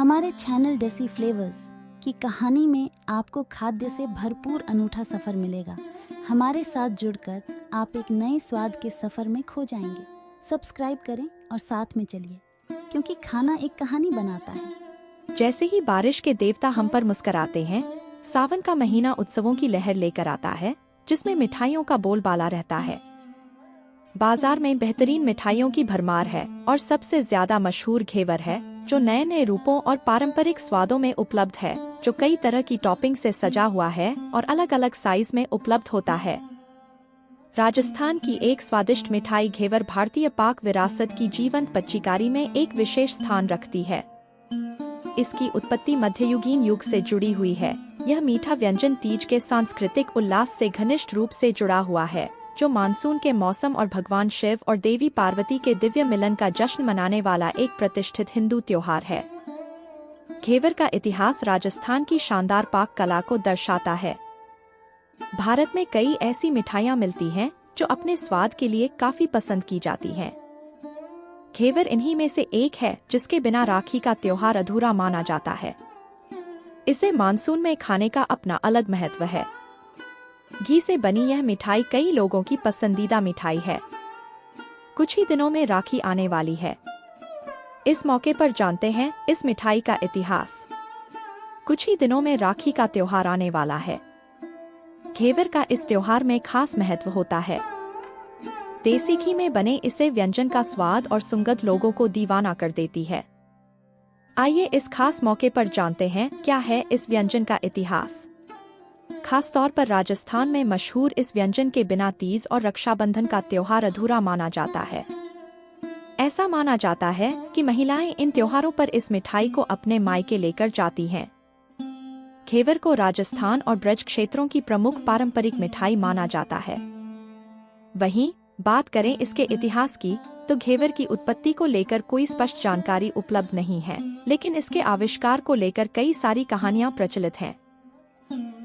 हमारे channel deci flavours की कहानी में आपको खाद्य से भरपूर अनूठा सफ़र मिलेगा। हमारे साथ जुड़कर आप एक नए स्वाद के सफ़र में खो जाएंगे। सब्सक्राइब करें और साथ में चलिए, क्योंकि खाना एक कहानी बनाता है। जैसे ही बारिश के देवता हम पर मुस्कराते हैं, सावन का महीना उत्सवों की लहर लेकर आता है, जिसमें मिठाइयों का बोलबाला रहता है। बाजार में बेहतरीन मिठाइयों की भरमार है और सबसे ज्यादा मशहूर घेवर है, जो नए नए रूपों और पारंपरिक स्वादों में उपलब्ध है, जो कई तरह की टॉपिंग से सजा हुआ है और अलग अलग साइज में उपलब्ध होता है। राजस्थान की एक स्वादिष्ट मिठाई घेवर भारतीय पाक विरासत की जीवंत पच्चीकारी में एक विशेष स्थान रखती है। इसकी उत्पत्ति मध्ययुगीन युग से जुड़ी हुई है। यह मीठा व्यंजन तीज के सांस्कृतिक उल्लास से घनिष्ठ रूप से जुड़ा हुआ है, जो मानसून के मौसम और भगवान शिव और देवी पार्वती के दिव्य मिलन का जश्न मनाने वाला एक प्रतिष्ठित हिंदू त्योहार है। घेवर का इतिहास राजस्थान की शानदार पाक कला को दर्शाता है। भारत में कई ऐसी मिठाइयाँ मिलती हैं जो अपने स्वाद के लिए काफी पसंद की जाती हैं। घेवर इन्हीं में से एक है, जिसके बिना राखी का त्योहार अधूरा माना जाता है। इसे मानसून में खाने का अपना अलग महत्व है। घी से बनी यह मिठाई कई लोगों की पसंदीदा मिठाई है। कुछ ही दिनों में राखी आने वाली है। इस मौके पर जानते हैं इस मिठाई का इतिहास। कुछ ही दिनों में राखी का त्योहार आने वाला है। घेवर का इस त्योहार में खास महत्व होता है। देसी घी में बने इसे व्यंजन का स्वाद और सुगंध लोगों को दीवाना कर देती है। आइए इस खास मौके पर जानते हैं क्या है इस व्यंजन का इतिहास। खास तौर पर राजस्थान में मशहूर इस व्यंजन के बिना तीज और रक्षाबंधन का त्योहार अधूरा माना जाता है। ऐसा माना जाता है कि महिलाएं इन त्योहारों पर इस मिठाई को अपने मायके लेकर जाती हैं। घेवर को राजस्थान और ब्रज क्षेत्रों की प्रमुख पारंपरिक मिठाई माना जाता है। वहीं बात करें इसके इतिहास की, तो घेवर की उत्पत्ति को लेकर कोई स्पष्ट जानकारी उपलब्ध नहीं है, लेकिन इसके आविष्कार को लेकर कई सारी कहानियां प्रचलित हैं।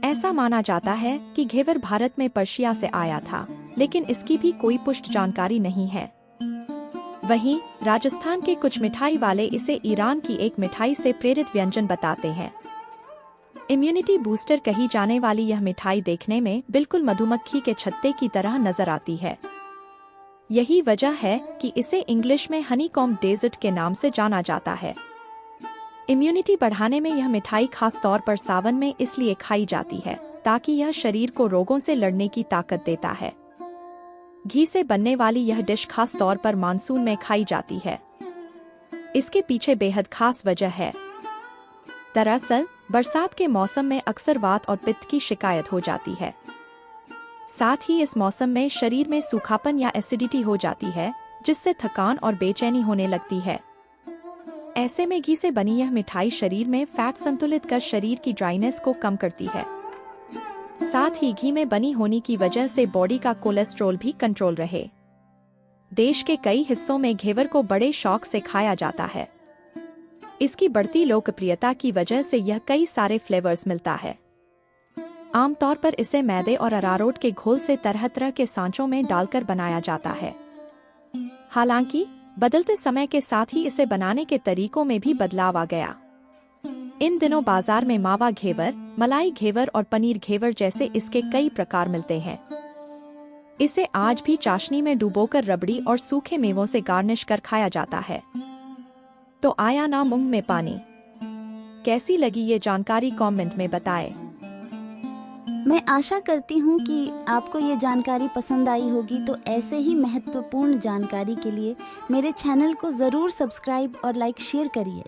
ऐसा माना जाता है कि घेवर भारत में पर्शिया से आया था, लेकिन इसकी भी कोई पुष्ट जानकारी नहीं है। वहीं राजस्थान के कुछ मिठाई वाले इसे ईरान की एक मिठाई से प्रेरित व्यंजन बताते हैं। इम्यूनिटी बूस्टर कही जाने वाली यह मिठाई देखने में बिल्कुल मधुमक्खी के छत्ते की तरह नजर आती है। यही वजह है कि इसे इंग्लिश में हनीकॉम्ब डेजर्ट के नाम से जाना जाता है। इम्यूनिटी बढ़ाने में यह मिठाई खास तौर पर सावन में इसलिए खाई जाती है ताकि यह शरीर को रोगों से लड़ने की ताकत देता है। घी से बनने वाली यह डिश खास तौर पर मानसून में खाई जाती है। इसके पीछे बेहद खास वजह है। दरअसल बरसात के मौसम में अक्सर वात और पित्त की शिकायत हो जाती है। साथ ही इस मौसम में शरीर में सूखापन या एसिडिटी हो जाती है, जिससे थकान और बेचैनी होने लगती है। ऐसे में घी से बनी यह मिठाई शरीर में फैट संतुलित कर शरीर की ड्राइनेस को कम करती है। साथ ही घी में बनी होने की वजह से बॉडी का कोलेस्ट्रॉल भी कंट्रोल रहे। देश के कई हिस्सों में घेवर को बड़े शौक से खाया जाता है। इसकी बढ़ती लोकप्रियता की वजह से यह कई सारे फ्लेवर्स मिलता है। आमतौर पर इसे मैदे और अरारोट के घोल से तरह तरह के सांचों में डालकर बनाया जाता है। हालांकि बदलते समय के साथ ही इसे बनाने के तरीकों में भी बदलाव आ गया। इन दिनों बाजार में मावा घेवर, मलाई घेवर और पनीर घेवर जैसे इसके कई प्रकार मिलते हैं। इसे आज भी चाशनी में डुबोकर रबड़ी और सूखे मेवों से गार्निश कर खाया जाता है। तो आया ना मुंह में पानी। कैसी लगी ये जानकारी कमेंट में बताएं। मैं आशा करती हूँ कि आपको ये जानकारी पसंद आई होगी। तो ऐसे ही महत्वपूर्ण जानकारी के लिए मेरे चैनल को ज़रूर सब्सक्राइब और लाइक शेयर करिए।